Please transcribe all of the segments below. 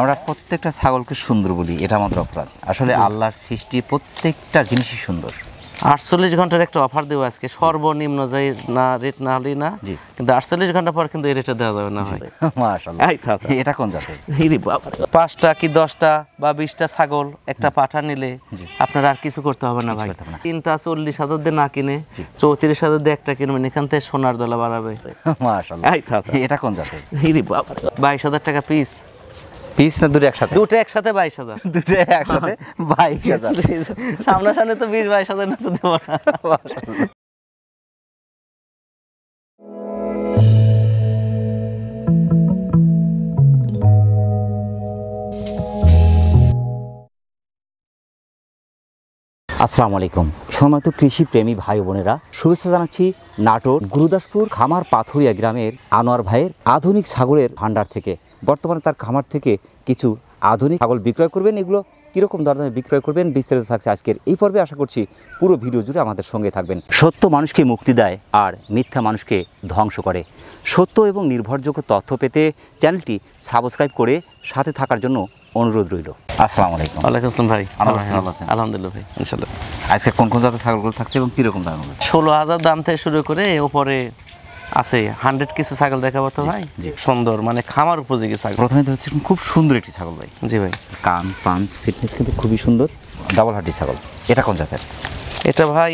আমরা প্রত্যেকটা ছাগলকে সুন্দর বলি, এটা আমাদের অপরাধ। আসলে আল্লাহর সৃষ্টি প্রত্যেকটা জিনিসই সুন্দর। 48 ঘন্টার একটা অফার দেবো আজকে, সর্বনিম্ন যাই না রেট না হলেই না, কিন্তু 48 ঘন্টা পর কিন্তু এই রেটে দেওয়া যাবে না ভাই। মাশাআল্লাহ, এটা কোন জাতের? 5টা কি 10টা বা 20টা ছাগল একটা পাঠা নিলে আপনার আর কিছু করতে হবে না ভাই। 3টা 40,000 দিয়ে না কিনে 34,000 দিয়ে একটা কিনবেন, এখান থেকে সোনার দলা বাড়াবে। মাশাআল্লাহ, এটা কোন জাতের? 22,000 টাকা পিস। পিস না দুটো একসাথে? দুটো একসাথে 22,000। দুটো একসাথে 22,000। সামনাসামনি তো 20-22,000 না দেবো না। আসসালামু আলাইকুম সম্মানিত কৃষি প্রেমী ভাই বোনেরা, শুভেচ্ছা জানাচ্ছি নাটোর গুরুদাসপুর খামার পাথুরিয়া গ্রামের আনোয়ার ভাইয়ের আধুনিক ছাগলের ভান্ডার থেকে। বর্তমানে তার খামার থেকে কিছু আধুনিক ছাগল বিক্রয় করবেন। এগুলো কীরকম দরদামে বিক্রয় করবেন বিস্তারিত থাকছে আজকের এই পর্বে। আশা করছি পুরো ভিডিও জুড়ে আমাদের সঙ্গে থাকবেন। সত্য মানুষকে মুক্তি দেয় আর মিথ্যা মানুষকে ধ্বংস করে। সত্য এবং নির্ভরযোগ্য তথ্য পেতে চ্যানেলটি সাবস্ক্রাইব করে সাথে থাকার জন্য অনুরোধ রইল। আসসালামু আলাইকুম। ওয়ালাইকুম আসসালাম ভাই। আলহামদুলিল্লাহ ভাই, ইনশাআল্লাহ। আজকে কোন কোন জাতের ছাগলগুলো থাকছে এবং কীরকম দাম হবে? 16,000 দাম থেকে শুরু করে উপরে আছে 100 কিছু ছাগল দেখাবো তো ভাই। সুন্দর মানে খামার উপযোগী ছাগল। প্রথমে ধরছি খুব সুন্দর একটি ছাগল ভাই। জি ভাই, কান পাঞ্চ ফিটনেস কিন্তু খুবই সুন্দর, ডাবল হাড্ডি ছাগল। এটা কোন জাতের? এটা ভাই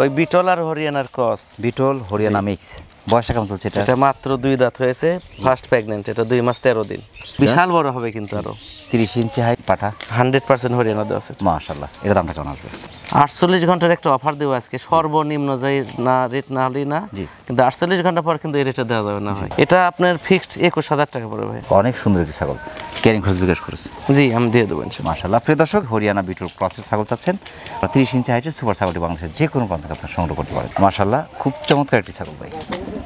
ওই বিটল আর হরিয়ানার ক্রস। Beetle Haryana mix. বয়সটা কেমন চলছে এটা? এটা মাত্র 2 দাঁত হয়েছে, ফার্স্ট প্রেগন্যান্ট। এটা 2 মাস 13 দিন। বিশাল বড় হবে কিন্তু আরো। 30 ইঞ্চি হাইট পাঠা, 100% হরিয়ানা দেওয়া আছে। মাশাআল্লাহ, এর দামটা কেমন আসবে? 48 ঘন্টার একটা অফার দেবো আজকে, সর্বনিম্ন যাই না রেট না হলেই না, কিন্তু 48 ঘন্টা পর কিন্তু এই রেটে দেওয়া যাবে না ভাই। এটা আপনার ফিক্সড 21,000 টাকা পড়বে ভাই। অনেক সুন্দর একটি ছাগল। ক্যারিং খরচ বিকাশ করেছে? জি, আমি দিয়ে দেবো। মাশাআল্লাহ, প্রিয় দর্শক, হরিয়ানা বিটল ক্রসের ছাগল চাচ্ছেন, 30 ইঞ্চি হাইটের সুপার ছাগলটি বাংলাদেশের যে কোনো প্রান্ত থেকে আপনার সংগ্রহ করতে পারেন। মাশাআল্লাহ, খুব চমৎকার একটি ছাগল ভাই।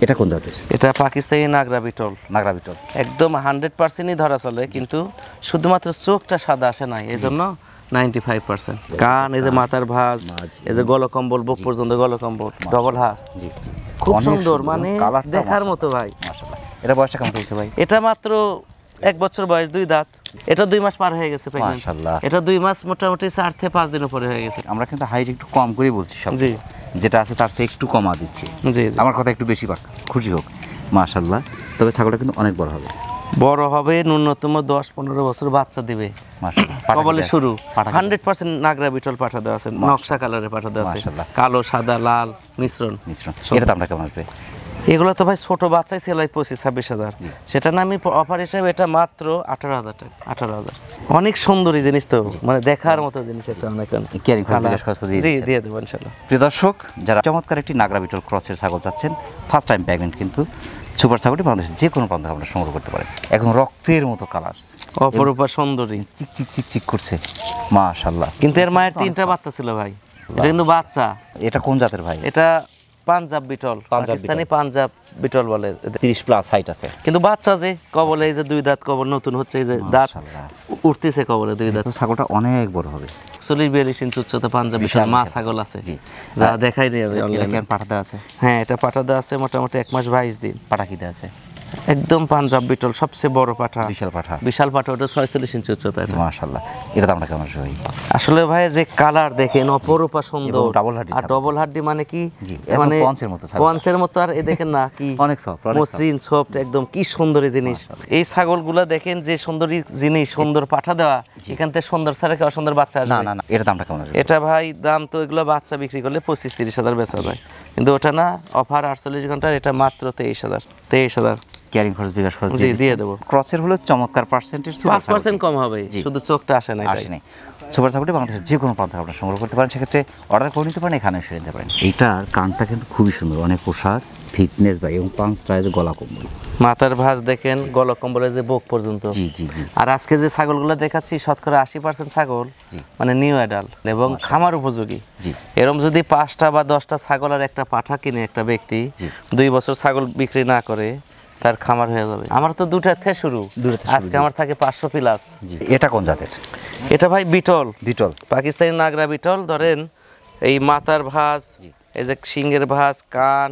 এটা কোন জাতের? এটা পাকিস্তানি নাগরা বিটল। নাগরা বিটল একদম 100%ই ধরা চলে, কিন্তু শুধুমাত্র চোখটা সাদা আসে নাই, এই জন্য 95%। কান, এই যে মাথার ভাঁজ, এই যে গলকম্বল, বুক পর্যন্ত গলকম্বল, ডবল হাত, খুব সুন্দর, মানে দেখার মতো ভাই। মাশাআল্লাহ, এটা বয়সটা কেমন চলছে ভাই? এটা মাত্র 1 বছর বয়স, 2 দাঁত। এটা 2 মাস পার হয়ে গেছে। মাশাআল্লাহ, এটা 2 মাস মোটামুটি 4 থেকে 5 দিন উপরে হয়ে গেছে। আমরা কিন্তু হাইট একটু কম করে বলছি সব, জি, যেটা আছে তার চেয়ে একটু কমা দিচ্ছি। জি, আমার কথা একটু বেশি পাক, খুশি হোক। মাশাআল্লাহ, তবে ছাগলটা কিন্তু অনেক বড় হবে। বড় হবে, ন্যূনতম 10-15 বছর বাচ্চা দিবে। কবলে শুরু 100% নাগরা বিটল পাঠা দেওয়া আছে, নকশা কালারে পাঠা দেওয়া আছে, কালো সাদা লাল মিশ্রণ। এটা দামটা কেমন আসবে? এগুলো তো ভাই ছোট বাচ্চাই সেলাই 25-26,000, সেটা না আমি অফার হিসেবে এটা মাত্র 18,000 টাকা। 18,000 অনেক সুন্দর জিনিস তো, মানে দেখার মতো জিনিস। এটা অনেক দিয়ে দেবো ইনশাআল্লাহ। প্রিয় দর্শক, যারা চমৎকার একটি নাগরা বিটল ক্রসের ছাগল চাচ্ছেন, ফার্স্ট টাইম প্রেগন্যান্ট কিন্তু সুপার ছাগলটি বাংলাদেশের যে কোনো প্রান্ত আপনারা সংগ্রহ করতে পারেন। এখন রক্তের মতো কালার, অপরূপা সুন্দরী, চিকচিক চিকচিক করছে। মাশাআল্লাহ, কিন্তু এর মায়ের 3টা বাচ্চা ছিল ভাই। এটা কিন্তু বাচ্চা। এটা কোন জাতের ভাই? এটা পাঞ্জাব বিটল, পাকিস্তানি পাঞ্জাব বিটল বলে। 30+ হাইট আছে, কিন্তু বাচ্চা যে কবলে, এই যে 2 দাঁত কবল নতুন হচ্ছে, এই যে দাঁত উঠতেছে কবলে 2 দাঁত। ছাগলটা অনেক বড় হবে। 40-42 ইঞ্চি উচ্চতা পাঞ্জাব বিটল মা ছাগল আছে, যা দেখাই নিয়ে অনলাইনে। পাঠা দেওয়া আছে? হ্যাঁ, এটা পাঠা দেওয়া আছে মোটামুটি 1 মাস 22 দিন। পাঠা কি দেওয়া আছে? একদম পাঞ্জাব বিটল, সবচেয়ে বড় পাঠা, বিশাল পাঠা। ওটা 46 ইঞ্চি উচ্চতা। মাশাআল্লাহ, এটা দামটা কেমন আসবে ভাই? আসলে ভাই যে কালার দেখেন, অপরূপা সুন্দর, আর ডবল হাড্ডি, মানে কি, মানে পঞ্চের মতো। আর এই দেখেন না কি অনেক সফট, মসৃণ সফট, একদম কি সুন্দর জিনিস। এই ছাগলগুলা দেখেন, যে সুন্দরী জিনিস, সুন্দর পাঠা দেওয়া, এখান থেকে সুন্দর ছাড়া কি অসুন্দর বাচ্চা আসবে? না না, এটা দামটা কেমন আসবে? এটা ভাই দাম তো, এগুলো বাচ্চা বিক্রি করলে 25-30,000 বেচা যায়, কিন্তু ওটা না, অফার 48 ঘন্টার, এটা মাত্র 23,000। ক্যারিং খরচ বিকাশ খরচ দিয়ে দেবো। ক্রসের হলো চমৎকার পার্সেন্টেজ, 5% কম হবে, শুধু চোখটা আসে না। সুপার ছাগলটি বাংলাদেশের যে কোনো প্রান্তে আপনারা সংগ্রহ করতে পারেন, সেক্ষেত্রে অর্ডার করে নিতে পারেন, এখানে এসে নিতে পারেন। এইটার কানটা কিন্তু খুবই সুন্দর, অনেক পোশাক ফিটনেস ভাই, এবং পাঁচটা গলা কম্বল, মাথার ভাঁজ দেখেন, গলা কম্বলের যে বুক পর্যন্ত। জি জি জি। আর আজকে যে ছাগলগুলো দেখাচ্ছি, শতকরা 80% ছাগল মানে নিউ অ্যাডাল্ট এবং খামার উপযোগী। এরকম যদি 5টা বা 10টা ছাগল আর একটা পাঠা কিনে একটা ব্যক্তি 2 বছর ছাগল বিক্রি না করে, তার খামার হয়ে যাবে। আমার তো 2টা থেকে শুরু, আজকে আমার থাকে 500+। এটা কোন জাতের? এটা ভাই বিটল, বিটল পাকিস্তানি নাগরা বিটল। ধরেন এই মাথার ভাঁজ, এই যে শিংয়ের ভাঁজ, কান,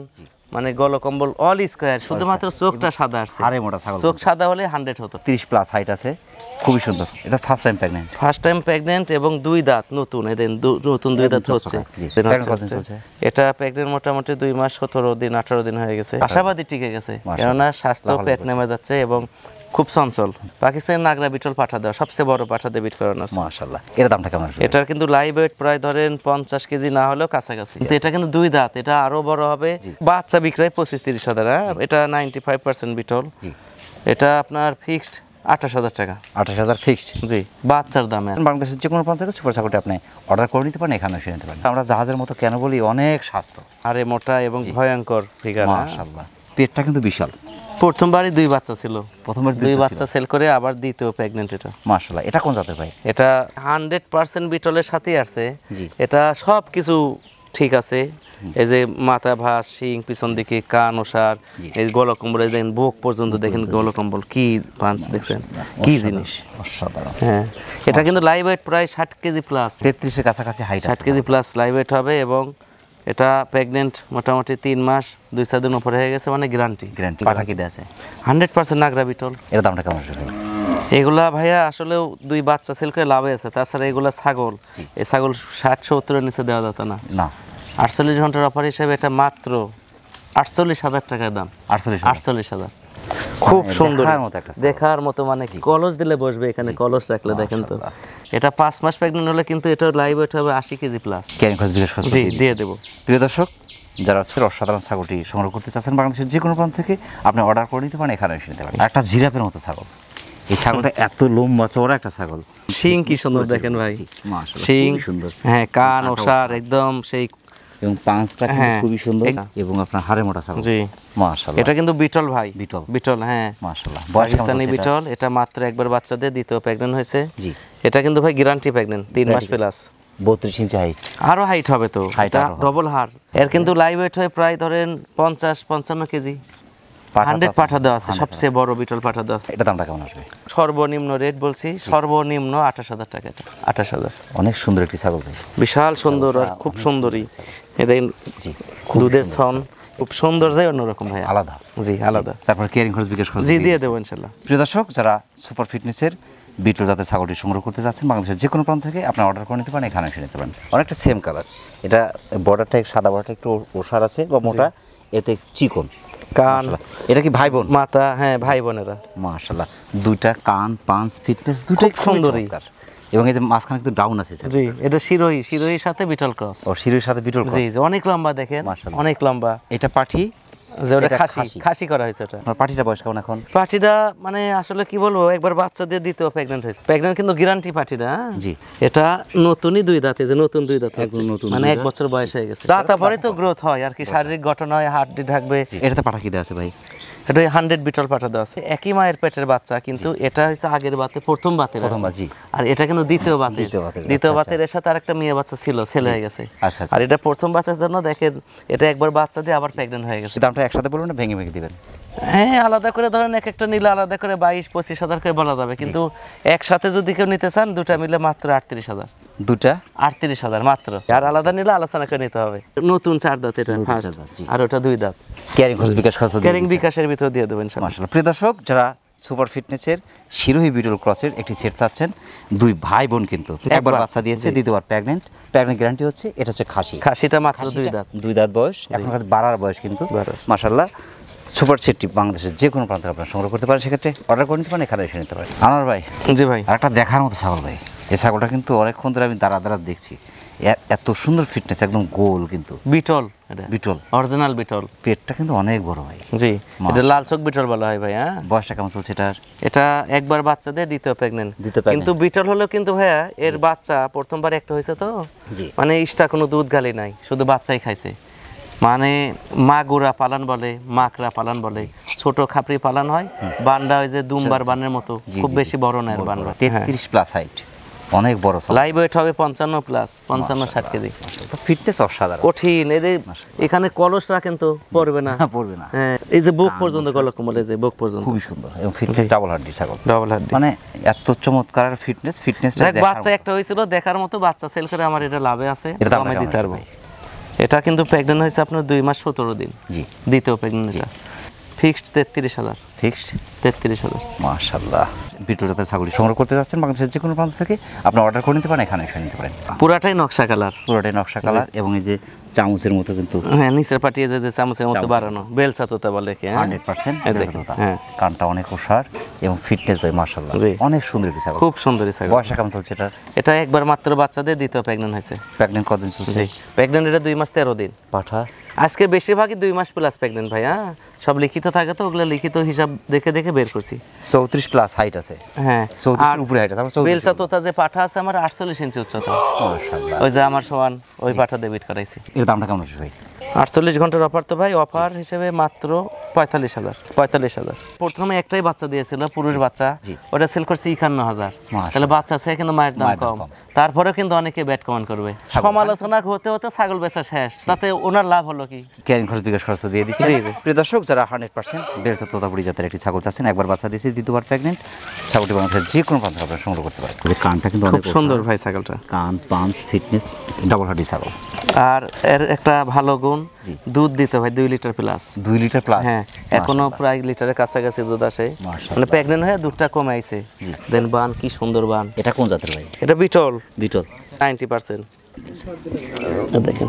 মানে গলকম্বল অল স্কয়ার, শুধুমাত্র চোখটা সাদা আসছে। হাড়ে মোটা ছাগল, চোখ সাদা হলে 100 হতো। 30 প্লাস হাইট আছে, খুবই সুন্দর। এটা first time pregnant, first time pregnant এবং 2 দাঁত নতুন, এদিন নতুন 2 দাঁত হচ্ছে। এটা প্রেগন্যান্ট মোটামুটি 2 মাস 17 দিন 18 দিন হয়ে গেছে। আশাবাদী টিকে গেছে, কেননা স্বাস্থ্য পেট নেমে যাচ্ছে এবং খুব চঞ্চল। পাকিস্তানের নাগরা বিটল পাঠা দেওয়া, সবচেয়ে বড় পাঠা দিয়ে বিট করানো আছে। মাশাআল্লাহ। এর দামটা কেমন আসবে? এটার কিন্তু লাইভ ওয়েট প্রায় ধরেন 50 কেজি না হলেও কাছাকাছি, কিন্তু এটা কিন্তু 2 দাঁত, এটা আরো বড় হবে। বাচ্চা বিক্রয় 25-30 হাজার। এটা 95% বিটল। এটা আপনার ফিক্সড 28,000 টাকা। 28,000 ফিক্সড? জি, বাচ্চার দামে। বাংলাদেশের যে কোনো প্রান্ত থেকে সুপার ছাগলটি আপনি অর্ডার করে নিতে পারেন, এখানে এসে নিতে পারেন। আমরা জাহাজের মতো কেন বলি, অনেক স্বাস্থ্য, আরে মোটা এবং ভয়ঙ্কর ফিগার। মাশাআল্লাহ। পেটটা কিন্তু বিশাল। প্রথমবারই 2 বাচ্চা ছিল, প্রথমবার 2 বাচ্চা সেল করে আবার দ্বিতীয় প্রেগন্যান্ট। এটা মাশাআল্লাহ। এটা কোন জাতের ভাই? এটা 100% বিটলের সাথেই আসছে। এটা সব কিছু ঠিক আছে। এই যে মাথা ভাস, শিং পিছন দিকে, কান ওসার, এই গলকম্বল, দেখেন বুক পর্যন্ত, দেখেন গলকম্বল কি পাঞ্চ, দেখছেন কি জিনিস, অসাধারণ। হ্যাঁ। এটা কিন্তু লাইভ ওয়েট প্রায় 60 কেজি প্লাস, 33 এর কাছাকাছি height, 60 KG plus live weight হবে। এবং এটা প্রেগন্যান্ট মোটামুটি 3 মাস 2-4 দিন উপরে হয়ে গেছে, মানে গ্যারান্টি। পাঠা কি আছে? 100% নাগরা বিটল। এর দামটা কেমন আসবে? এগুলা ভাইয়া আসলেও 2 বাচ্চা সেল করে লাভে আছে। তাছাড়া এগুলা ছাগল, এই ছাগল 60-70 এর নিচে দেওয়া যেত না। 48 ঘন্টার অফার হিসেবে এটা মাত্র 48,000 টাকার দাম। 48,000। খুব সুন্দর দেখার মতো, মানে কলস দিলে বসবে এখানে, কলস রাখলে দেখেন তো। এটা 5 মাস প্রেগন্যান্ট হলে কিন্তু এটা লাইভ ওয়েট হবে 80 কেজি প্লাস। জি, দিয়ে দেব। প্রিয় দর্শক, যারা আজকে অসাধারণ ছাগলটি সংগ্রহ করতে চাচ্ছেন বাংলাদেশের যে কোনো প্রান্ত থেকে, আপনি অর্ডার করে নিতে পারেন, এখানে এসে নিতে পারেন। একটা জিরাফের মতো ছাগল, এই ছাগলটা এত লম্বা চওড়া একটা ছাগল। শিং কি সুন্দর দেখেন ভাই, শিং সুন্দর, হ্যাঁ, কান ওসার একদম সেই, এবং পাঁচটা খুবই সুন্দর, এবং আপনার হাড়ে মোটা ছাগল। জি, মাশাআল্লাহ। এটা কিন্তু বিটল ভাই, বিটল, হ্যাঁ মাশাআল্লাহ, পাকিস্তানি বিটল। এটা মাত্র একবার বাচ্চা দিয়ে দ্বিতীয় প্রেগন্যান্ট হয়েছে। জি, এটা কিন্তু ভাই গ্যারান্টি প্রেগন্যান্ট, 3 মাস প্লাস। 32 ইঞ্চি হাইট, আরো হাইট হবে তো, এটা ডবল হাড়। এর কিন্তু লাইভ ওয়েট হয় প্রায় ধরেন 50-55 কেজি। 100 পাঠা দেওয়া আছে, সবচেয়ে বড় বিটল পাঠা দেওয়া আছে। এটা দামটা কেমন আসবে? সর্বনিম্ন রেট বলছি, সর্বনিম্ন 28,000 টাকা। এটা 28,000। অনেক সুন্দর একটি ছাগল ভাই, বিশাল সুন্দর আর খুব সুন্দরী। এই দেখেন দুধের ছন, খুব সুন্দর, যায় অন্যরকম ভাই, আলাদা। জি, আলাদা। তারপর কেয়ারিং খরচ, বিকাশ খরচ? জি, দিয়ে দেবো ইনশাআল্লাহ। প্রিয় দর্শক, যারা সুপার ফিটনেসের বিটল জাতের ছাগলটি সংগ্রহ করতে যাচ্ছেন বাংলাদেশের যে কোনো প্রান্ত থেকে, আপনি অর্ডার করে নিতে পারেন, এখানে এসে নিতে পারেন। অনেকটা সেম কালার, এটা বর্ডারটা সাদা, বর্ডারটা একটু ওষার আছে বা মোটা, এতে চিকন কান। এটা কি ভাই বোন? মাথা, হ্যাঁ, ভাই বোনেরা। মাশাআল্লাহ, দুইটা কান, পাঁচ ফিটনেস, দুটোই সুন্দরী। এবং এই যে মাঝখানে একটু ডাউন আছে। জি, এটা শিরোহির সাথে বিটল ক্রস। ও, শিরোহির সাথে বিটল ক্রস। জি, অনেক লম্বা দেখেন, অনেক লম্বা। এটা পাঠি, যে ওটা খাসি করা হয়েছে। ওটা পাঠিটা বয়স কেমন এখন? পাঠিটা মানে আসলে কি বলবো, একবার বাচ্চা দিয়ে দ্বিতীয় প্রেগন্যান্ট হয়েছে। প্রেগন্যান্ট কিন্তু গ্যারান্টি পাঠিটা। জি, এটা নতুনই 2 দাঁতে, যে নতুন 2 দাঁত, মানে 1 বছর বয়স হয়ে গেছে। তারপরে তো গ্রোথ হয় আর কি, শারীরিক গঠন হয়, হাড়টি থাকবে। এটাতে পাঠা কি দেওয়া আছে ভাই? এটা 100 বিটল পাঠা দেওয়া আছে। একই মায়ের পেটের বাচ্চা, কিন্তু এটা হচ্ছে আগের বাতে, প্রথম বাতে, আর এটা কিন্তু দ্বিতীয় বাতের। এর সাথে আরেকটা মেয়ে বাচ্চা ছিল, ছেলে হয়ে গেছে। আর এটা প্রথম বাতের জন্য দেখেন, এটা একবার বাচ্চা দিয়ে আবার প্রেগন্যান্ট হয়ে গেছে। দামটা একসাথে বলবেন না ভেঙে ভেঙে দিবেন? হ্যাঁ, আলাদা করে ধরেন, এক একটা নিলে আলাদা করে 22-25 হাজার করে বলা যাবে, কিন্তু একসাথে যদি কেউ নিতে চান, দুটা মিলে মাত্র 38,000। দুটা 38,000 মাত্র। আর আলাদা নিলে আলোচনা করে নিতে হবে। নতুন 4 দাঁত এটা, আর ওটা 2 দাঁত। ক্যারিং খরচ, বিকাশ খরচ? ক্যারিং বিকাশের ভিতর দিয়ে দেবেন মাশাআল্লাহ। প্রিয় দর্শক, যারা সুপার ফিটনেসের শিরোহী বিটল ক্রসের একটি সেট চাচ্ছেন, 2 ভাই বোন কিন্তু, একবার বাচ্চা দিয়েছে, দ্বিতীয়বার প্রেগন্যান্ট গ্যারান্টি হচ্ছে। এটা হচ্ছে খাসিটা মাত্র 2 দাঁত বয়স, এখন বাড়ার বয়স কিন্তু। মাশাআল্লাহ, সুপার সেটটি বাংলাদেশের যে কোনো প্রান্তে আপনারা সংগ্রহ করতে পারেন, সেক্ষেত্রে অর্ডার করে নিতে পারেন, এখানে এসে নিতে পারেন। আনোয়ার ভাই। জি ভাই, আর একটা দেখার মতো ছাগল ভাই, এই ছাগলটা কিন্তু অনেকক্ষণ ধরে আমি দাঁড়া দেখছি, এত সুন্দর ফিটনেস, একদম গোল, কিন্তু বিটল অরিজিনাল বিটল। পেটটা কিন্তু অনেক বড় ভাই। জি, এটা লাল চোখ বিটল বলা হয় ভাই। হ্যাঁ, বয়সটা কেমন চলছে এটার? এটা একবার বাচ্চা দিয়ে দ্বিতীয় প্রেগন্যান্ট, কিন্তু বিটল হলো কিন্তু ভাইয়া, এর বাচ্চা প্রথমবার একটা হয়েছে তো, মানে ইস্টা কোনো দুধ গালি নাই, শুধু বাচ্চাই খাইছে। মানে মাগুরা পালন বলে, মাকড়া পালন বলে, ছোট খাপড়ি পালন হয়, বান্ডা ওই যে দুমবার বানের মতো, খুব বেশি বড় না এর বান্ডা। 33 প্লাস হাইট, অনেক বড়। লাইভ ওয়েট হবে 55 প্লাস, 55-60 কেজি। ফিটনেস অসাধারণ, কঠিন। এখানে কলস রাখেন তো পড়বে না। হ্যাঁ, এই যে বুক পর্যন্ত গলকম্বল, এই যে বুক পর্যন্ত, খুবই সুন্দর। এবং ফিটনেস ডাবল হাড্ডি ছাগল, মানে এত চমৎকার ফিটনেস। বাচ্চা একটা হয়েছিল দেখার মতো, বাচ্চা সেল করে আমার এটা লাভে আছে, কমে দিতে পারবো। এটা কিন্তু প্রেগনেন্ট হয়েছে আপনার 2 মাস 17 দিন। জি। দ্বিতীয় প্রেগনেন্ট এটা। ফিক্সড 33,000। ফিক্সড 33,000। মাশাআল্লাহ। বিটল জাতের ছাগলটি সংগ্রহ করতে যাচ্ছেন বাংলাদেশের যে কোনো প্রান্ত থেকে আপনি অর্ডার করে নিতে পারেন, এখানে এসে নিতে পারেন। পুরাটাই নকশা কালার। পুরোটাই নকশা কালার এবং এই যে চামচের মতো কিন্তু হ্যাঁ, নিচের পাটিয়ে যে চামচের মতো বাড়ানো বেলচা তোতা বলে কি, হ্যাঁ 100% এই দেখেন, হ্যাঁ কানটা অনেক ওষার এবং ফিটনেস ভাই মাশাআল্লাহ জি। অনেক সুন্দর একটি ছাগল। খুব সুন্দরী ছাগল। বয়সটা কেমন চলছে এটা? এটা একবার মাত্র বাচ্চা দিয়ে দ্বিতীয় প্রেগনেন্ট হয়েছে। প্রেগনেন্ট কতদিন চলছে? জি, প্রেগনেন্ট এটা 2 মাস 13 দিন। পাঠা আজকে বেশিরভাগই 2 মাস প্লাস প্রেগনেন্ট ভাই। হ্যাঁ, সব লিখিত থাকে তো, ওগুলো লিখিত হিসাব দেখে দেখে বের করছি। 34 প্লাস হাইট আছে। হ্যাঁ, 34 এর উপরে হাইট আছে। আমরা বেলচা তোতা যে পাঠা আছে আমার 48 ইঞ্চি উচ্চতা। মাশাআল্লাহ। ওই যে আমার সমান ওই পাঠা ডেবিট করাইছি। এর দামটা কেমন আছে ভাই? 48 ঘন্টার অফার তো ভাই, অফার হিসেবে মাত্র 45,000। প্রথমে একটাই বাচ্চা দিয়েছিল, পুরুষ বাচ্চা, ওটা সেল করছে 51,000। তাহলে বাচ্চা আছে কিন্তু মায়ের দাম কম। তারপরেও কিন্তু অনেকে ব্যাট কমান করবে। সমালোচনা হতে হতে ছাগল বেচা শেষ, তাতে ওনার লাভ হলো কি? ক্যারিং খরচ বিকাশ খরচ দিয়ে দিচ্ছি। জি জি। প্রিয় দর্শক, যারা 100% বেলচা তোতাপুরি জাতের একটি ছাগল চাচ্ছেন, একবার বাচ্চা দিয়েছে, দ্বিতীয়বার প্রেগনেন্ট, ছাগলটি বাংলাদেশের যে কোনো প্রান্ত আপনারা সংগ্রহ করতে পারেন। কানটা কিন্তু খুব সুন্দর ভাই ছাগলটা। কান, পাঞ্চ, ফিটনেস, ডাবল হাড্ডি ছাগল। আর এর একটা ভালো গুণ, দুধ দিতে ভাই 2 লিটার প্লাস। 2 litre plus. হ্যাঁ, এখনো প্রায় লিটারের কাছাকাছি দুধ আসে। মাশাআল্লাহ। মানে প্রেগনেন্ট হয়ে দুধটা কমে আইছে। দেন বান কি সুন্দর বান। এটা কোন জাতের ভাই? এটা বিটল। বিটল 90%। দেখেন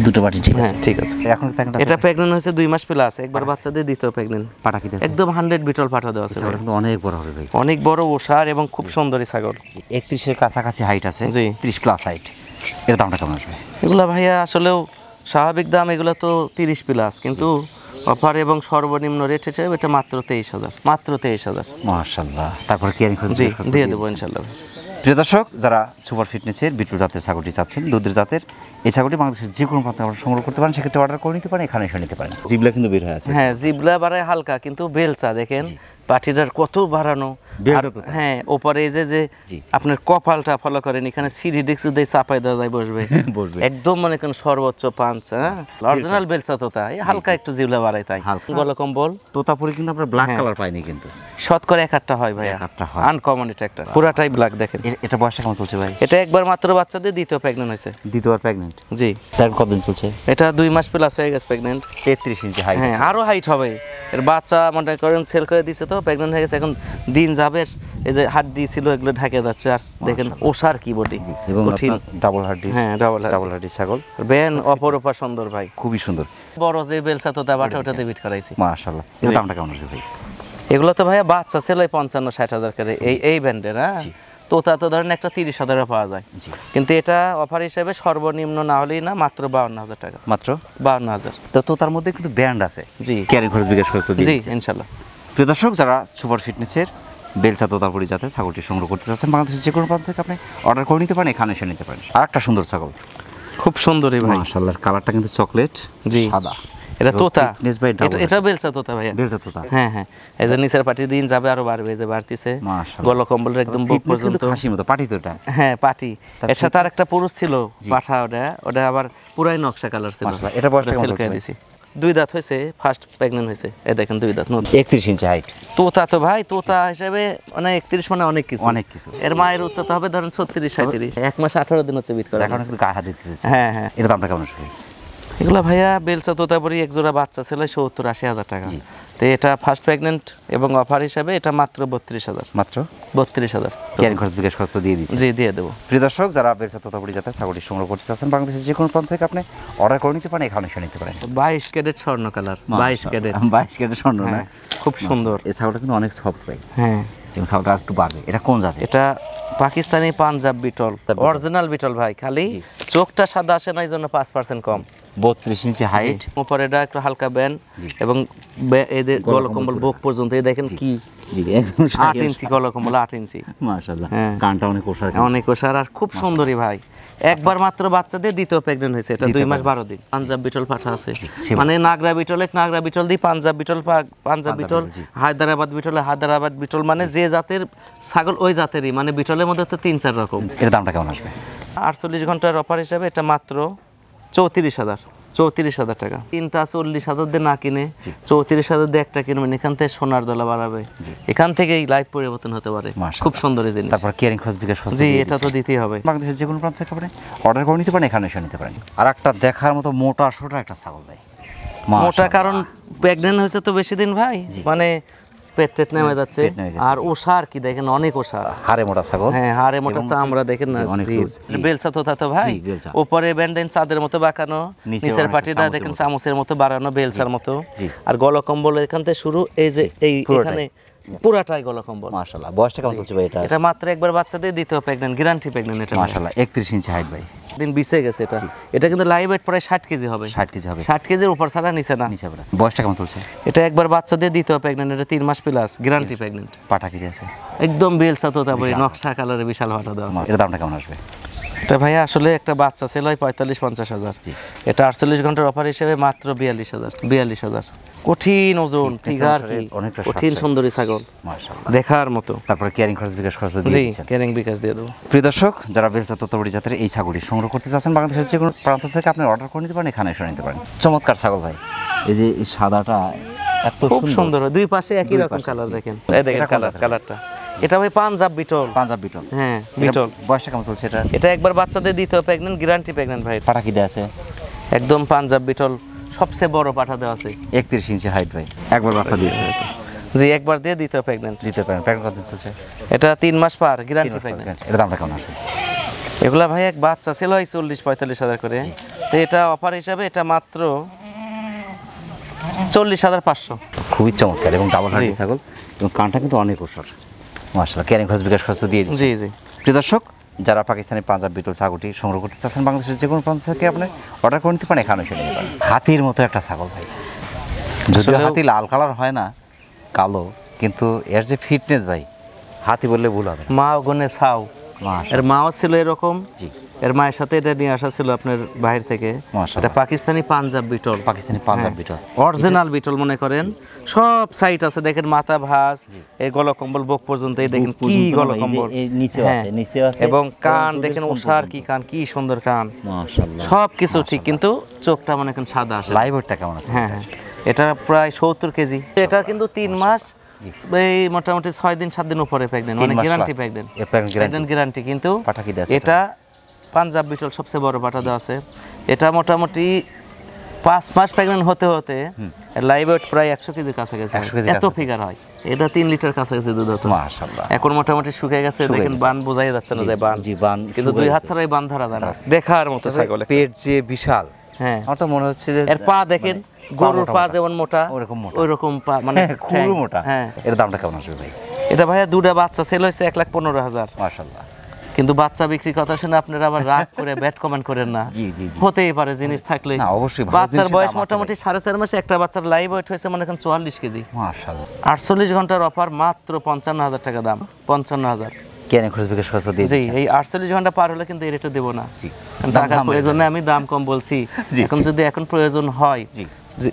দুটো বাটি ঠিক হ্যাঁ আছে। ঠিক আছে। এখন প্যাকেটটা এটা প্রেগনেন্ট হয়েছে 2 মাস প্লাস, একবার বাচ্চা দিয়ে দ্বিতীয় প্রেগনেন্ট। পাটা কি আছে? একদম 100 বিটল পাঠা দেওয়া আছে। ছাগলটা কিন্তু অনেক বড় হবে ভাই। অনেক বড় ওষার এবং খুব সুন্দরী ছাগল। 31 এর কাছাকাছি হাইট আছে। জি। 30 প্লাস হাইট। এর দামটা কেমন আসবে? এগুলা ভাইয়া আসলেও স্বাভাবিক দাম এগুলো তো 30 প্লাস, কিন্তু অফার এবং সর্বনিম্ন রেট হিসেবে এটা মাত্র 23,000। মাত্র 23,000। মাশাআল্লাহ। তারপরে ক্যারিং খরচ জি, বিকাশ খরচ দিয়ে দেবো ইনশাল্লাহ। প্রিয় দর্শক, যারা সুপার ফিটনেসের বিটল জাতের ছাগলটি চাচ্ছেন, দুধের জাতের, এই ছাগলটি বাংলাদেশের যে কোনো প্রান্তে আপনারা সংগ্রহ করতে পারেন, সেক্ষেত্রে অর্ডার করে নিতে পারেন, এখানে এসে নিতে পারেন। জিবলা কিন্তু বের হয়ে আছে। হ্যাঁ, জিবলা বাড়ায় হালকা, কিন্তু বেলচা দেখেন পাটিটার কত বাড়ানো। বেলচা আর তো তাই। হ্যাঁ, ওপরে এই যে জি। আপনার কপালটা ফলো করেন, এখানে সিডি ডিক্স দিয়ে চাপাই দেওয়া যায়, বসবে বসবে। একদম মানে কোন সর্বোচ্চ পাঞ্চ। হ্যাঁ, অরিজিনাল বেলচা তোতা, এই হালকা একটু জিবলা বাড়ায় তাই। হালকা। গলা কম্বল তোতাপুরি কিন্তু আমরা ব্ল্যাক হ্যাঁ। কালার পাইনি কিন্তু। শতকরা 1-8টা হয় ভাই, 1-8টা হয়। আনকমন এটা একটা, পুরাটাই ব্ল্যাক দেখেন। এটা বয়সটা কেমন চলছে ভাই? এটা একবার মাত্র বাচ্চা দিয়ে দ্বিতীয় প্রেগনেন্ট হয়েছে। দ্বিতীয়বার প্রেগনেন্ট। জি। তার কতদিন চলছে? এটা 2 মাস প্লাস হয়ে গেছে প্রেগনেন্ট। 33 ইঞ্চি হাইট। হ্যাঁ, আরো হাইট হবে। এর বাচ্চা মনে করেন সেল করে দিছে তো, প্রেগনেন্ট হয়ে গেছে, এখন দিন যাবে, এই যে হাড্ডি ছিল এগুলো ঢাকে যাচ্ছে। আর দেখেন ওষার কি বডি, এবং কঠিন। ডাবল হাড্ডি। হ্যাঁ, ডাবল হাড্ডি ছাগল। বেন অপরূপা সুন্দর ভাই, খুবই সুন্দর। বড় যে বেলসা তো বাটা ওটাতে বিট করাইছি। মাশাআল্লাহ। এর দামটা কেমন আসবে ভাই? এগুলো তো ভাইয়া বাচ্চা ছিল 55-60 করে, এই ব্যান্ডের। হ্যাঁ, তোতা তো ধরেন একটা 30,000 পাওয়া যায়, কিন্তু এটা অফার হিসেবে সর্বনিম্ন না হলেই না, মাত্র 52,000 টাকা। মাত্র 52,000। তো তার মধ্যে কিন্তু ব্যান্ড আছে। জি ক্যারিং খরচ বিকাশ খরচ তো জি, দিয়ে ইনশাল্লাহ। প্রিয় দর্শক, যারা সুপার ফিটনেসের বেলচা তোতাপুরি জাতের ছাগলটি সংগ্রহ করতে চাচ্ছেন, বাংলাদেশের যে কোনো প্রান্ত থেকে আপনি অর্ডার করে নিতে পারেন, এখানে এসে নিতে পারেন। আর একটা সুন্দর ছাগল, খুব সুন্দরী ভাই। মাশাআল্লাহ। কালারটা কিন্তু চকলেট জি। সাদা। এটা তোতা, ফিটনেস বাই ডাবল। এটা বেলচা তোতা ভাইয়া। বেলচা তোতা। হ্যাঁ হ্যাঁ, এই যে নিচের পাটি দিন যাবে আরো বাড়বে, এই যে বাড়তিছে। মাশাআল্লাহ। গলা কম্বলের একদম বুক ফিটনেস কিন্তু পর্যন্ত। হাসির মতো পাটি তো এটা। হ্যাঁ, পাটি। এর সাথে আর একটা পুরুষ ছিল পাঠা, ওটা আবার পুরাই নকশা কালার ছিল। মাশাআল্লাহ। এটা বয়সটা কেমন সেল করে চলছে? দিছি। 2 দাঁত হয়েছে, ফার্স্ট প্রেগনেন্ট হয়েছে। এই দেখেন 2 দাঁত। 31 ইঞ্চি হাইট। তোতা তো ভাই, তোতা হিসেবে মানে 31 মানে অনেক কিছু। অনেক কিছু। এর মায়ের উচ্চতা হবে ধরেন 36-37। 1 মাস 18 দিন হচ্ছে বিট করা। এখন কিন্তু গায়ে হাত দিতে দিচ্ছে। হ্যাঁ হ্যাঁ। এর দামটা কেমন আসবে? এগুলা ভাইয়া বেলচা তোতাপুরি এক জোড়া বাচ্চা ছিল 70-80 হাজার টাকা। তো এটা ফার্স্ট প্রেগনেন্ট এবং অফার হিসাবে এটা মাত্র 32,000। মাত্র 32,000। ক্যারিং খরচ বিকাশ খরচ তো দিয়ে দিচ্ছি। জি, দিয়ে দেবো। প্রিয় দর্শক, যারা বেলচা তোতাপুরি জাতের ছাগলটি সংগ্রহ করতে চাচ্ছেন, বাংলাদেশের যে কোনো প্রান্ত থেকে আপনি অর্ডার করে নিতে পারেন, এখানে এসে নিতে পারেন। 22 ক্যারেট স্বর্ণ কালার। 22 ক্যারেট। 22 ক্যারেট স্বর্ণ না? হ্যাঁ, খুব সুন্দর। এই ছাগলটা কিন্তু অনেক সফট ভাই, হ্যাঁ, এবং ছাগলটা একটু বাড়বে। এটা কোন জাতের? এটা পাকিস্তানি পাঞ্জাব বিটল, অরিজিনাল বিটল ভাই। খালি চোখটা সাদা আসে না, এই জন্য 5% কম। 32 ইঞ্চি হাইট। উপরে এটা একটু হালকা ব্যান এবং এদের গলকম্বল বুক পর্যন্ত। এই দেখেন কি, জি, একদম 8 ইঞ্চি গলকম্বল, 8 ইঞ্চি। মাশাআল্লাহ। হ্যাঁ। কানটা অনেক ওষার। অনেক ওষার আর খুব সুন্দরী ভাই। একবার মাত্র বাচ্চা দিয়ে দ্বিতীয় প্রেগনেন্ট হয়েছে। এটা 2 মাস 12 দিন। পাঞ্জাব বিটল পাঠা আছে, মানে নাগরা বিটল দি, পাঞ্জাব বিটল পাঞ্জাব বিটল, হায়দ্রাবাদ বিটল হায়দ্রাবাদ বিটল, মানে যে জাতের ছাগল ওই জাতেরই। মানে বিটলের মধ্যে তো 3-4 রকম। এর দামটা কেমন আসবে? 48 ঘন্টার অফার হিসাবে এটা মাত্র 34,000। 34,000 টাকা। তিনটা 40,000 দিয়ে না কিনে 34,000 দিয়ে একটা কিনবেন, এখান থেকে সোনার দলা বাড়াবে, এখান থেকেই লাইফ পরিবর্তন হতে পারে। খুব সুন্দর এই জিনিস। তারপর কেয়ারিং খরচ বিকাশ খরচ জি, এটা তো দিতেই হবে। বাংলাদেশের যে কোনো প্রান্ত থেকে আপনি অর্ডার করে নিতে পারেন, এখানে এসে নিতে পারেন। আর একটা দেখার মতো মোটা সোটা একটা ছাগল ভাই, মোটা কারণ প্রেগনেন্ট হয়েছে তো বেশি দিন ভাই, মানে পেট টেট নেমে যাচ্ছে। আর ওষার কি দেখেন, অনেক ওষার, হাড়ে মোটা ছাগল। হ্যাঁ, হাড়ে মোটা চামড়া দেখেন না, বেলচা তো ভাই, উপরে ব্যান্ডেন চাঁদের মতো বাঁকানো, নিচের পাটিটা দেখেন চামচের মতো বাড়ানো, বেলচার মতো। আর গলকম্বল এখান থেকে শুরু, এই যে এই এখানে পুরাটাই গলকম্বল। মাশাআল্লাহ। বয়সটা কেমন চলছে ভাই এটা? এটা মাত্র একবার বাচ্চা দিয়ে দ্বিতীয় প্রেগনেন্ট, গ্যারান্টি প্রেগনেন্ট এটা। মাশাআল্লাহ। 31 ইঞ্চি হাইট ভাই, দিন বিছে গেছে এটা। এটা কিন্তু লাইভ ওয়েট প্রায় 60 কেজি হবে। 60 কেজি হবে। 60 কেজির উপর ছাড়া নিচে না। নিচে পড়ে। বয়সটা কেমন চলছে? এটা একবার বাচ্চা দিয়ে দ্বিতীয় প্রেগনেন্ট, এটা 3 মাস প্লাস, গ্যারান্টি প্রেগনেন্ট। পাটা কি আছে? একদম বেলচা তো, তারপরে নকশা কালারে বিশাল ভাটা দেওয়া আছে। এর দামটা কেমন আসবে? এটা ভাইয়া আসলে একটা বাচ্চা ছিল 45-50 হাজার, এটা 48 ঘন্টার অফার হিসেবে মাত্র 42,000। কঠিন ওজন, ফিগার কি, কঠিন সুন্দরী ছাগল, মাশাআল্লাহ, দেখার মতো। তারপরে কেয়ারিং খরচ বিকাশ খরচ দিয়ে জি, দিচ্ছেন। কেয়ারিং বিকাশ দিয়ে দেবো। প্রিয় দর্শক, যারা বেলচা তোতাপুরি জাতের এই ছাগলটি সংগ্রহ করতে চাচ্ছেন, বাংলাদেশের যে কোনো প্রান্ত থেকে আপনি অর্ডার করে নিতে পারেন, এখানে এসে নিতে পারেন। চমৎকার ছাগল ভাই, এই যে এই সাদাটা এত খুব সুন্দর, দুই পাশে একই রকম কালার দেখেন, এই দেখেন কালারটা। এটা ভাই পাঞ্জাব বিটল। পাঞ্জাব বিটল, হ্যাঁ বিটল। বয়সটা কেমন চলছে এটা? এটা একবার বাচ্চা দিয়ে দ্বিতীয় প্রেগনেন্ট, গ্যারান্টি প্রেগনেন্ট ভাই। পাটা কি দেয়া আছে? একদম পাঞ্জাব বিটল, সবচেয়ে বড় পাঠা দেওয়া আছে। 31 ইঞ্চি হাইট ভাই, একবার বাচ্চা দিয়েছে। জি, একবার দিয়ে দ্বিতীয় প্রেগনেন্ট দিতে পারেন। প্রেগনেন্ট কত দিন চলছে? এটা 3 মাস পার, গ্যারান্টি প্রেগনেন্ট। এর দামটা কেমন আসবে? এগুলা ভাই এক বাচ্চা ছিল 40-45 হাজার করে, তো এটা অফার হিসাবে এটা মাত্র 40,500। খুবই চমৎকার এবং ডাবল হার্ডি ছাগল, এবং কানটা কিন্তু অনেক ওষর। মাশাআল্লাহ। ক্যারিং খরচ বিকাশ খরচ দিয়ে দিচ্ছি। জি। প্রিয় দর্শক, যারা পাকিস্তানি পাঞ্জাব বিটল ছাগলটি সংগ্রহ করতে চাচ্ছেন, বাংলাদেশের যে কোনো প্রান্ত থেকে আপনি অর্ডার করে নিতে পারেন, এখানে এসে নিতে পারেন। হাতির মতো একটা ছাগল ভাই, যদিও হাতি লাল কালার হয় না, কালো, কিন্তু এর যে ফিটনেস ভাই, হাতি বললে ভুল হবে না। মা ওখানে ছাও, এর মাও ছিল এরকম। জি, এর মায়ের সাথে এটা নিয়ে আসা ছিল আপনার বাইরে থেকে। এটা পাকিস্তানি পাঞ্জাব বিটল, পাকিস্তানি পাঞ্জাব বিটল, অরিজিনাল বিটল মনে করেন। সব সাইট আছে দেখেন, মাথা ভাঁজ, এই গলকম্বল বুক পর্যন্ত, এই দেখেন কি গলকম্বল, এবং কান দেখেন ওষার কি কান, কি সুন্দর কান, মাশাআল্লাহ। সব কিছু ঠিক, কিন্তু চোখটা মনে করেন সাদা আসে। লাইভ ওয়েটটা কেমন আছে? হ্যাঁ, এটা প্রায় 70 কেজি। এটা কিন্তু 3 মাস, এই মোটামুটি 6 দিন 7 দিন উপরে প্রেগনেন্ট, মানে গ্যারান্টি প্রেগনেন্ট গ্যারান্টি। কিন্তু পাটা কি দেয়া আছে? এটা পাঞ্জাব বিটল, সবচেয়ে বড় পাটা দেওয়া আছে। এটা মোটামুটি 5 মাস প্রেগনেন্ট হতে হতে লাইভ ওয়েট প্রায় 100 কেজির কাছাকাছি, এত ফিগার হয়। এটা 3 লিটার কাছাকাছি দুধ হতো। মাশাআল্লাহ। এখন মোটামুটি শুকিয়ে গেছে, দেখেন বান বোঝাই যাচ্ছে না যে বান, কিন্তু 2 হাত ছাড়াই বান ধরা যায় না। দেখার মতো ছাগল, পেট যে বিশাল, হ্যাঁ, আমার তো মনে হচ্ছে যে এর পা দেখেন, গরুর পা যেমন মোটা, ওইরকম পা, মানে খুবই মোটা। হ্যাঁ। এর দামটা কেমন আসবে ভাই? এটা ভাইয়া দুটা বাচ্চা সেল হয়েছে 1,15,000। মাশাআল্লাহ। কিন্তু বাচ্চা বিক্রি কথা শুনে আপনারা আবার রাগ করে ব্যাড কমেন্ট করেন না। হতেই পারে জিনিস থাকলে। না, অবশ্যই। বাচ্চার বয়স মোটামুটি 4.5 মাসে, একটা বাচ্চার লাইভ ওয়েট হয়েছে মনে করেন 44 কেজি। মাশাআল্লাহ। 48 ঘন্টার অফার, মাত্র 55,000 টাকা দাম, 55,000। কেন খরচ বিকাশ খরচ দিয়ে জি, এই 48 ঘন্টা পার হলে কিন্তু এই রেটও দেব না। টাকা প্রয়োজনে আমি দাম কম বলছি। এখন যদি এখন প্রয়োজন হয়,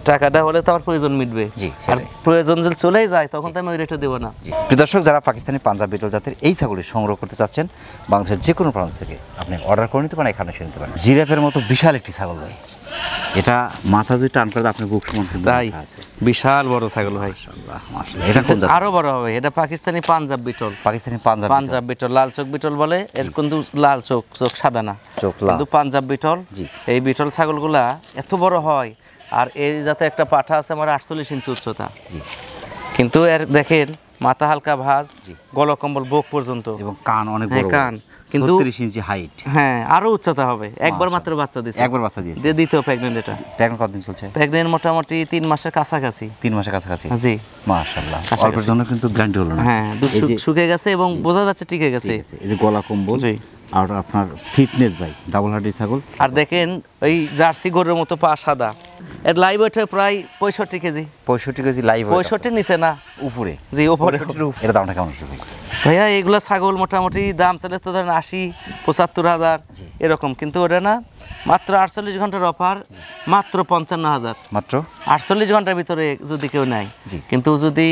টাকাটা হলে তো আমার প্রয়োজন মিটবে, আর প্রয়োজন যদি চলেই যায় তখন তো আমি ওই রেটে দেবো না। প্রিয় দর্শক, যারা পাকিস্তানি পাঞ্জাব বিটল জাতের এই ছাগলটি সংগ্রহ করতে চাচ্ছেন, বাংলাদেশের যে কোনো প্রান্ত থেকে আপনি অর্ডার করে নিতে পারেন, এখানে এসে নিতে পারেন। জিরাফের মতো বিশাল একটি ছাগল ভাই, এটা মাথা যদি টান করে আপনার বুক সমান কিন্তু তাই বিশাল বড় ছাগল ভাই। মাশাআল্লাহ। এটা কোন জাত? আরো বড় হবে, এটা পাকিস্তানি পাঞ্জাব বিটল। পাকিস্তানি পাঞ্জাব বিটল, লাল চোখ বিটল বলে। এর কিন্তু লাল চোখ, চোখ সাদা না, কিন্তু পাঞ্জাব বিটল। এই বিটল ছাগলগুলা এত বড় হয়, আর এই যাতে একটা পাঠা আছে আমার 48 ইঞ্চি উচ্চতা, কিন্তু এর দেখেন মাথা হালকা ভাঁজ, গলকম্বল বুক পর্যন্ত, এবং কান অনেক বড়, কান কিন্তু 36 ইঞ্চি হাইট। হ্যাঁ, আরো উচ্চতা হবে। একবার মাত্র বাচ্চা দিয়েছে, একবার বাচ্চা দিয়েছে, দ্বিতীয় প্রেগনেন্ট। এটা প্রেগনেন্ট কতদিন চলছে? প্রেগনেন্ট মোটামুটি 3 মাসের কাছাকাছি। 3 মাসের কাছাকাছি। জি, মাশাআল্লাহ। অল্পের জন্য কিন্তু গ্যারান্টি হলো না। হ্যাঁ, দুধ শুকিয়ে গেছে এবং বোঝা যাচ্ছে টিকে গেছে। এই যে গলা কম্বল, জি, আর আপনার ফিটনেস ভাই, ডাবল হার্ডি ছাগল। আর দেখেন ওই জার্সি গরুর মতো পা সাদা, এর লাইভ ওয়েট প্রায় 65 কেজি। 65 KG live weight? 65 নিচে না, উপরে। জি, উপরে। এর দামটা কেমন আসবে ভাইয়া? এগুলা ছাগল মোটামুটি দাম চলে তো ধরেন 80-75,000 এরকম, কিন্তু ওটা না, মাত্র 48 ঘন্টার অফার, মাত্র 55,000। মাত্র 48 ঘন্টার ভিতরে যদি কেউ নেয়। কিন্তু যদি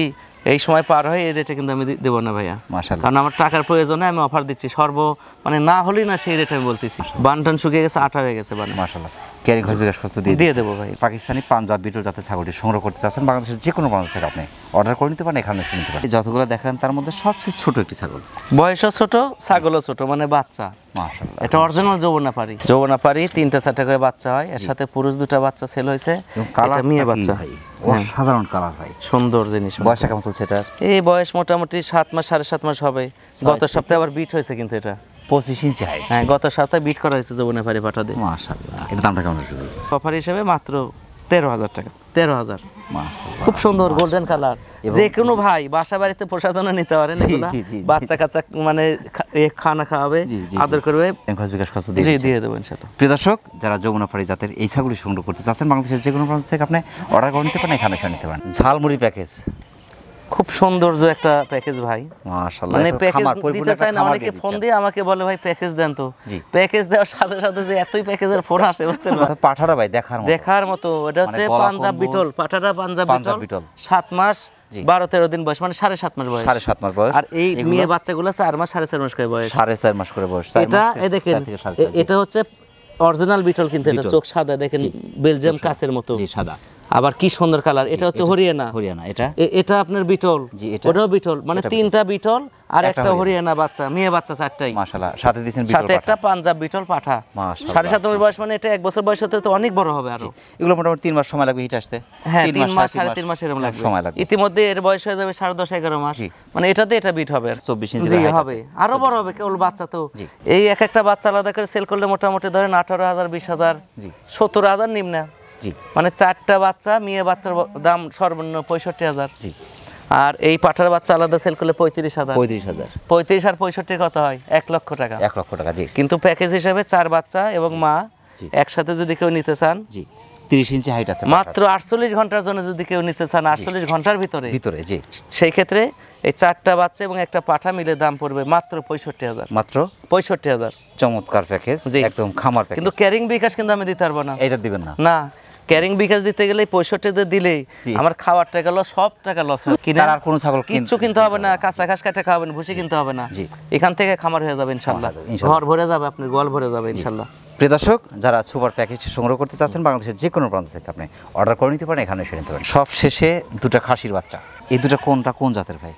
এই সময় পার হয়, এই রেটে কিন্তু আমি দেবো না ভাইয়া, কারণ আমার টাকার প্রয়োজনে আমি অফার দিচ্ছি। মানে না হলেই না সেই রেটে আমি বলতেছি। বানটান শুকিয়ে গেছে, আটা হয়ে গেছে বান। মাশাআল্লাহ। ক্যারিং খরচ বিকাশ খরচ দিয়ে দেবো ভাই। পাকিস্তানি পাঞ্জাব বিটল জাতের ছাগলটি সংগ্রহ করতে চাচ্ছেন বাংলাদেশের যে কোনো প্রান্ত থেকে আপনি অর্ডার করে নিতে পারেন, এখানে এসে নিতে পারেন। যতগুলো দেখেন তার মধ্যে সবচেয়ে ছোট একটি ছাগল, বয়সও ছোট, ছাগলও ছোট, মানে বাচ্চা। মাশাআল্লাহ, এটা অরিজিনাল যৌবনাপাড়ি 3টা 4টা করে বাচ্চা হয়, এর সাথে পুরুষ 2টা বাচ্চা সেল হয়েছে, এটা মেয়ে বাচ্চা। অসাধারণ কালার ভাই, সুন্দর জিনিস। বয়স কেমন চলছে এটা? এই বয়স মোটামুটি 7 মাস 7.5 মাস হবে। গত সপ্তাহে আবার বিট হয়েছে, কিন্তু এটা 25 ইঞ্চি হাইট। হ্যাঁ, গত সপ্তাহে বিট করা হয়েছে যৌবনাপাড়ি পাঠা দিয়ে। মাশাআল্লাহ, এর দামটা কেমন আসবে? অফার হিসেবে মাত্র 13,000 টাকা। 13,000। মাশাআল্লাহ, খুব সুন্দর গোল্ডেন কালার। যে কোনো ভাই বাসা বাড়িতে পোষার জন্য নিতে পারেন এগুলা। বাচ্চা কাচ্চা মানে খানা খাওয়াবে, আদর করবে, খরচ বিকাশ খরচ জি দিয়ে দেবো ইনশাআল্লাহ। প্রিয় দর্শক, যারা যৌবনাপাড়ি জাতের এই ছাগলটি সংগ্রহ করতে চাচ্ছেন বাংলাদেশের যে কোনো প্রান্ত থেকে আপনি অর্ডার করে নিতে পারেন, এখানে এসে নিতে পারেন। ঝালমুড়ি প্যাকেজ, খুব সৌন্দর্য একটা প্যাকেজ ভাই। মাশাআল্লাহ, মানে প্যাকেজ দিতে চায় না, অনেকে ফোন দিয়ে আমাকে বলে ভাই প্যাকেজ দেন তো। প্যাকেজ দেওয়ার সাথে সাথে যে এতই প্যাকেজের ফোন আসে বুঝছেন না, পাঠাটা ভাই দেখার মতো। এটা হচ্ছে পাঞ্জাব বিটল পাঠাটা, পাঞ্জাব বিটল 7 মাস 12-13 দিন বয়স, মানে 7.5 মাস বয়স। 7.5 মাস বয়স। আর এই মেয়ে বাচ্চাগুলো 4 মাস 4.5 মাস করে বয়স। 4.5 মাস করে বয়স। এটা এই দেখেন, এটা হচ্ছে অরিজিনাল বিটল, কিন্তু এটা চোখ সাদা, দেখেন বেলজিয়াম কাচের মতো। জি সাদা, আবার কি সুন্দর কালার। এটা হচ্ছে হরিয়ানা। এটা আপনার বিটল, ওটাও বিটল, মানে 3টা বিটল আর একটা হরিয়ানা বাচ্চা, মেয়ে বাচ্চা 4টাই। মাশাআল্লাহ, সাথে দিবেন বিটল সাথে একটা পাঞ্জাব বিটল পাঠা। মাশাআল্লাহ, 7.5 মাস বয়স, মানে এটা 1 বছর বয়স হতে তো অনেক বড় হবে আরো। এগুলো মোটামুটি 3 মাস সময় লাগবে হিট আসতে। হ্যাঁ, 3 মাস 3.5 মাস এরকম লাগবে সময় লাগবে। ইতিমধ্যে এর বয়স হয়ে যাবে 10.5-11 মাস, মানে এটাতে এটা বিট হবে 24 ইঞ্চি জি হবে, আরো বড় হবে, কেবল বাচ্চা তো। এই এক একটা বাচ্চা আলাদা করে সেল করলে মোটামুটি ধরেন 18,000, 20,000, 17,000 নিম্নে। মানে 4টা বাচ্চা, মেয়ে বাচ্চার দাম সর্বনিম্ন 65,000। আর এই পাঠার বাচ্চা আলাদা সেল করলে 35,000। 35 আর 65 কত হয়? 1 লক্ষ টাকা। 1 লক্ষ টাকা, জি। কিন্তু প্যাকেজ হিসেবে 4 বাচ্চা এবং মা একসাথে যদি কেউ নিতে চান, 30 ইঞ্চি হাইট আছে, মাত্র 48 ঘন্টার জন্য যদি কেউ নিতে চান, 48 ঘন্টার ভিতরে, জি, সেই ক্ষেত্রে এই 4টা বাচ্চা এবং একটা পাঠা মিলে দাম পড়বে মাত্র 65,000। মাত্র 65,000। চমৎকার প্যাকেজ, একদম খামার প্যাকেজ। কিন্তু ক্যারিং বিকাশ কিন্তু আমি দিতে পারবো না। এটা দিবেন না? না, ক্যারিং বিকাশ দিতে গেলে 65 দিলেই আমার খাওয়ার টাকা লস, সব টাকা লস। কিনার আর কোনো ছাগল কিচ্ছু কিনতে হবে না, কাঁচা ঘাস কাটে খাওয়াবেন, ভুসি কিনতে হবে না। এখান থেকে খামার হয়ে যাবে ইনশাআল্লাহ, ঘর ভরে যাবে, আপনার গোয়াল ভরে যাবে ইনশাআল্লাহ। প্রিয় দর্শক, যারা সুপার প্যাকেজ সংগ্রহ করতে চাচ্ছেন বাংলাদেশের যে কোনো প্রান্ত থেকে আপনি অর্ডার করে নিতে পারেন, এখানে এসে নিতে পারেন। সব শেষে 2টা খাসির বাচ্চা। এই 2টা কোন জাতের ভাই?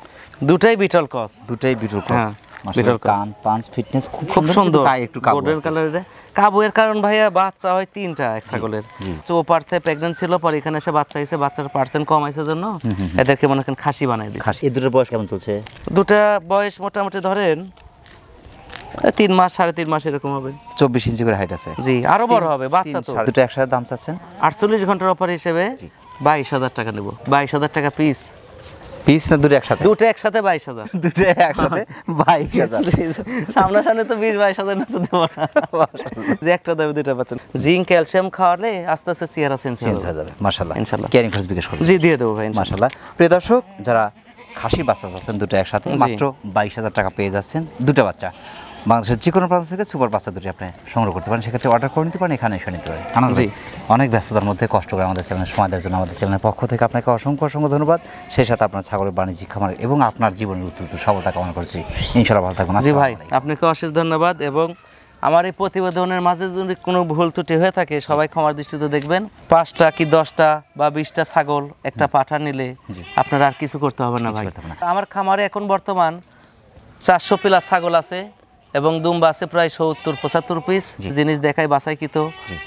2টাই বিটল ক্রস। 2টাই বিটল ক্রস। বিটল কান পাঁচ ফিটনেস খুব সুন্দর, একটু গোল্ডেন কালারের। কাবুয়ের কারণ ভাইয়া বাচ্চা হয় 3টা এক ছাগলের। চৌপার্থে প্রেগন্যান্ট ছিল, পরে এখানে এসে বাচ্চা হয়েছে, বাচ্চার পার্সেন্ট কম হয়েছে জন্য এদেরকে মনে করেন খাসি বানাই দিয়েছে। এই 2টার বয়স কেমন চলছে? 2টা বয়স মোটামুটি ধরেন 3 মাস 3.5 মাস এরকম হবে। 24 ইঞ্চি করে হাইট আছে, জি, আরো বড় হবে বাচ্চা তো। 2টা একসাথে দাম চাচ্ছেন 48 ঘন্টার অফার হিসেবে 22,000 টাকা নেব। 22,000 টাকা পিস। পিস না 2টা একসাথে? 2টা একসাথে 22,000। 2টা একসাথে 22,000। সামনাসামনি তো 20-22,000 নিচে দেব না। যে একটা দেবে 2টা পাচ্ছেন। জিঙ্ক ক্যালসিয়াম খাওয়ালে আস্তে আস্তে চেহারা চেঞ্জ হয়ে যাবে মাশাআল্লাহ, ইনশাআল্লাহ। ক্যারিং খরচ বিকাশ করবে, জি দিয়ে দেবো ভাই মাশাআল্লাহ। প্রিয় দর্শক, যারা খাসি বাচ্চা চাচ্ছেন 2টা একসাথে মাত্র 22,000 টাকা পেয়ে যাচ্ছেন। 2টা বাচ্চা বাংলাদেশের যে কোনো প্রান্ত থেকে সুপার বাচ্চা 2টি আপনি সংগ্রহ করতে পারেন, সেক্ষেত্রে অর্ডার করে নিতে পারেন, এখানে এসে নিতে পারেন। জি, অনেক ব্যস্ততার মধ্যে কষ্ট করে আমাদের চ্যানেল সময় দেওয়ার জন্য আমাদের চ্যানেলের পক্ষ থেকে আপনাকে অসংখ্য ধন্যবাদ। সেই সাথে আপনার ছাগলের বাণিজ্যিক খামার এবং আপনার জীবনের উত্তর সফলতা কামনা করছি। ইনশাআল্লাহ ভালো থাকবেন। জি ভাই, আপনাকে অশেষ ধন্যবাদ। এবং আমার এই প্রতিবেদনের মাঝে যদি কোনো ভুল ত্রুটি হয়ে থাকে, সবাই ক্ষমার দৃষ্টিতে দেখবেন। 5টা কি 10টা বা 20টা ছাগল একটা পাঠা নিলে আপনার আর কিছু করতে হবে না ভাই। আমার খামারে এখন বর্তমান 400 প্লাস ছাগল আছে এবং দুম্বা আছে প্রায় 70-75 পিস। জিনিস দেখাই বাছাইকৃত,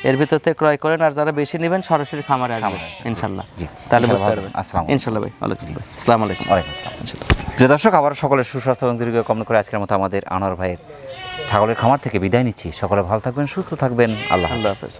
এর ভিতর থেকে ক্রয় করেন। আর যারা বেশি নেবেন সরাসরি খামারে আসবেন ইনশাআল্লাহ, তাহলে বুঝতে পারবেন। ইনশাআল্লাহ ভাই, আসসালামু আলাইকুম। প্রিয় দর্শক, আবার সকলের সুস্বাস্থ্য এবং দীর্ঘ কামনা করে আজকের মতো আমাদের আনোয়ার ভাইয়ের ছাগলের খামার থেকে বিদায় নিচ্ছি। সকলে ভালো থাকবেন, সুস্থ থাকবেন। আল্লাহ হাফেজ।